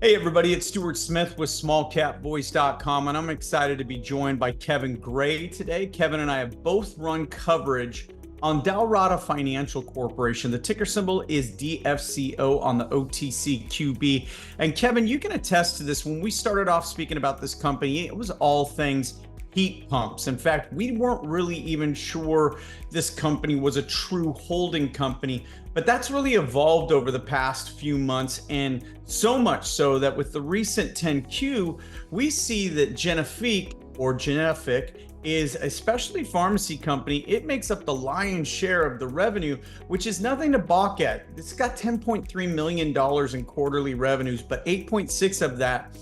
Hey everybody, it's Stuart Smith with SmallCapVoice.com, and I'm excited to be joined by Kevin Gray today. Kevin and I have both run coverage on Dalrada Financial Corporation. The ticker symbol is DFCO on the OTCQB. And Kevin, you can attest to this. When we started off speaking about this company, it was all things heat pumps. In fact, we weren't really even sure this company was a true holding company, but that's really evolved over the past few months, and so much so that with the recent 10Q, we see that Genfi or Genfic is a specialty pharmacy company. It makes up the lion's share of the revenue, which is nothing to balk at. It's got $10.3 million in quarterly revenues, but 8.6 of that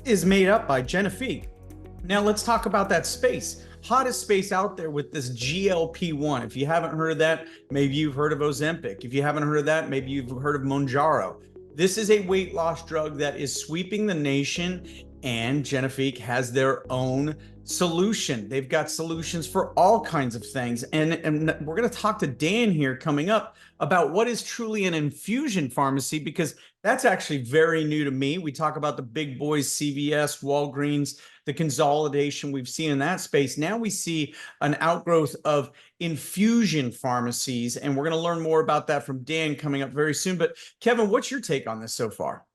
is made up by Genfi. Now let's talk about that space. Hottest space out there with this GLP-1. If you haven't heard of that, maybe you've heard of Ozempic. If you haven't heard of that, maybe you've heard of Mounjaro. This is a weight loss drug that is sweeping the nation, and Genfi has their own solution. They've got solutions for all kinds of things. And we're going to talk to Dan here coming up about what is truly an infusion pharmacy, because that's actually very new to me. We talk about the big boys, CVS, Walgreens, the consolidation we've seen in that space. Now we see an outgrowth of infusion pharmacies, and we're going to learn more about that from Dan coming up very soon. But Kevin, what's your take on this so far?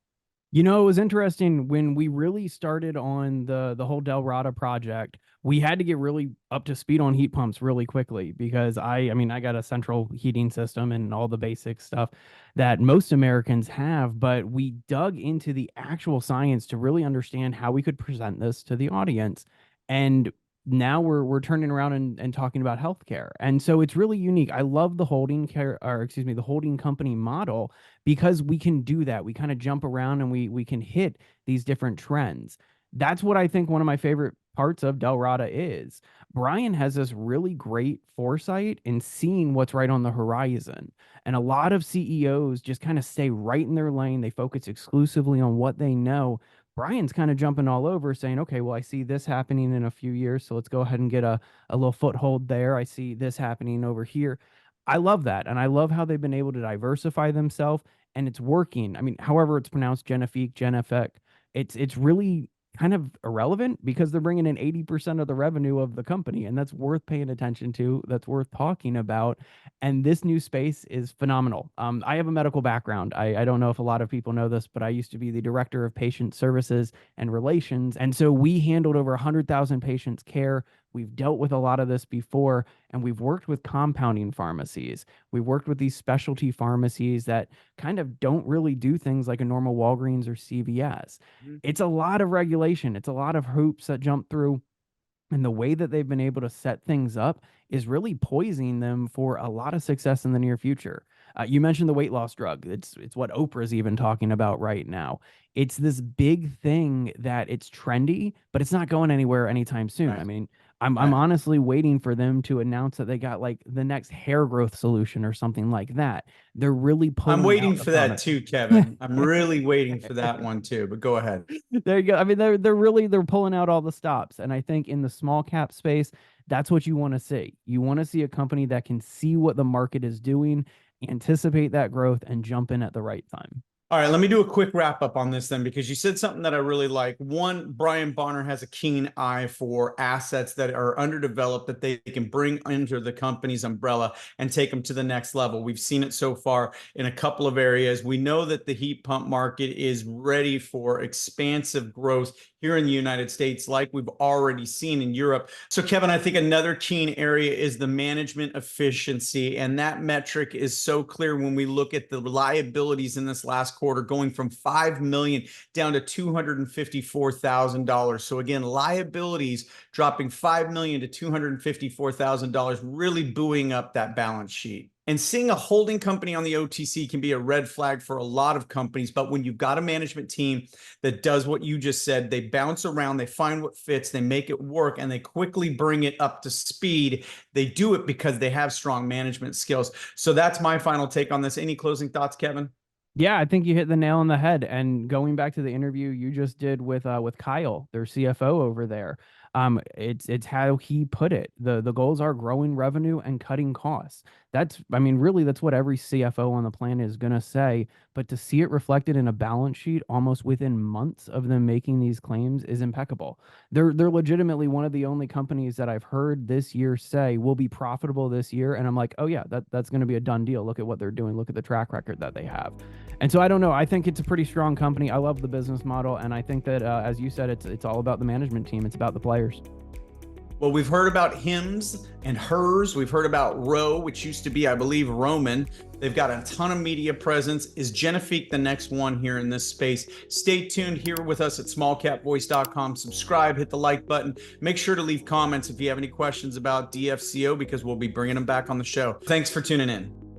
You know, it was interesting when we really started on the whole Dalrada project. We had to get really up to speed on heat pumps really quickly because I got a central heating system and all the basic stuff that most Americans have, but we dug into the actual science to really understand how we could present this to the audience. And now we're turning around and talking about healthcare. And so it's really unique. I love the the holding company model because we can do that. We kind of jump around and we can hit these different trends. That's what I think one of my favorite parts of Dalrada is. Brian has this really great foresight in seeing what's right on the horizon. And a lot of CEOs just kind of stay right in their lane. They focus exclusively on what they know. Brian's kind of jumping all over saying, okay, well, I see this happening in a few years, so let's go ahead and get a little foothold there. I see this happening over here. I love that. And I love how they've been able to diversify themselves, and it's working. I mean, however it's pronounced, Genfic, Genfic, it's really kind of irrelevant because they're bringing in 80% of the revenue of the company, and that's worth paying attention to. That's worth talking about. And this new space is phenomenal. I have a medical background. I don't know if a lot of people know this, but I used to be the director of patient services and relations. And so we handled over 100,000 patients' care. We've dealt with a lot of this before, and we've worked with compounding pharmacies. We've worked with these specialty pharmacies that kind of don't really do things like a normal Walgreens or CVS. It's a lot of regulation. It's a lot of hoops that jump through. And the way that they've been able to set things up is really poising them for a lot of success in the near future. You mentioned the weight loss drug. It's what Oprah's even talking about right now. It's this big thing that it's trendy, but it's not going anywhere anytime soon. I Right. mean, I'm Right. honestly waiting for them to announce that they got like the next hair growth solution or something like that. They're really I'm pulling out waiting the for that fountain. too, Kevin. I'm really waiting for that one too, but go ahead. There you go. I mean, they're pulling out all the stops. And I think in the small cap space, that's what you want to see. You want to see a company that can see what the market is doing, anticipate that growth, and jump in at the right time. All right, let me do a quick wrap up on this then, because you said something that I really like. One, Brian Bonner has a keen eye for assets that are underdeveloped that they can bring under the company's umbrella and take them to the next level. We've seen it so far in a couple of areas. We know that the heat pump market is ready for expansive growth here in the United States, like we've already seen in Europe. So, Kevin, I think another keen area is the management efficiency. And that metric is so clear when we look at the liabilities in this last quarter going from 5 million down to $254,000. So again, liabilities dropping 5 million to $254,000, really buoying up that balance sheet. And seeing a holding company on the OTC can be a red flag for a lot of companies. But when you've got a management team that does what you just said, they bounce around, they find what fits, they make it work, and they quickly bring it up to speed. They do it because they have strong management skills. So that's my final take on this. Any closing thoughts, Kevin? Yeah, I think you hit the nail on the head. And going back to the interview you just did with Kyle, their CFO over there, it's how he put it. The goals are growing revenue and cutting costs. That's, I mean, really, that's what every CFO on the planet is gonna say. but to see it reflected in a balance sheet almost within months of them making these claims is impeccable. They're legitimately one of the only companies that I've heard this year say will be profitable this year, and I'm like, oh yeah, that's going to be a done deal. Look at what they're doing. Look at the track record that they have. And so I don't know. I think it's a pretty strong company. I love the business model, and I think that as you said, it's all about the management team. It's about the players. Well, we've heard about hims and hers. We've heard about Roe, which used to be, I believe, Roman. They've got a ton of media presence. Is Genfic the next one here in this space? Stay tuned here with us at smallcapvoice.com. Subscribe, hit the like button. Make sure to leave comments if you have any questions about DFCO, because we'll be bringing them back on the show. Thanks for tuning in.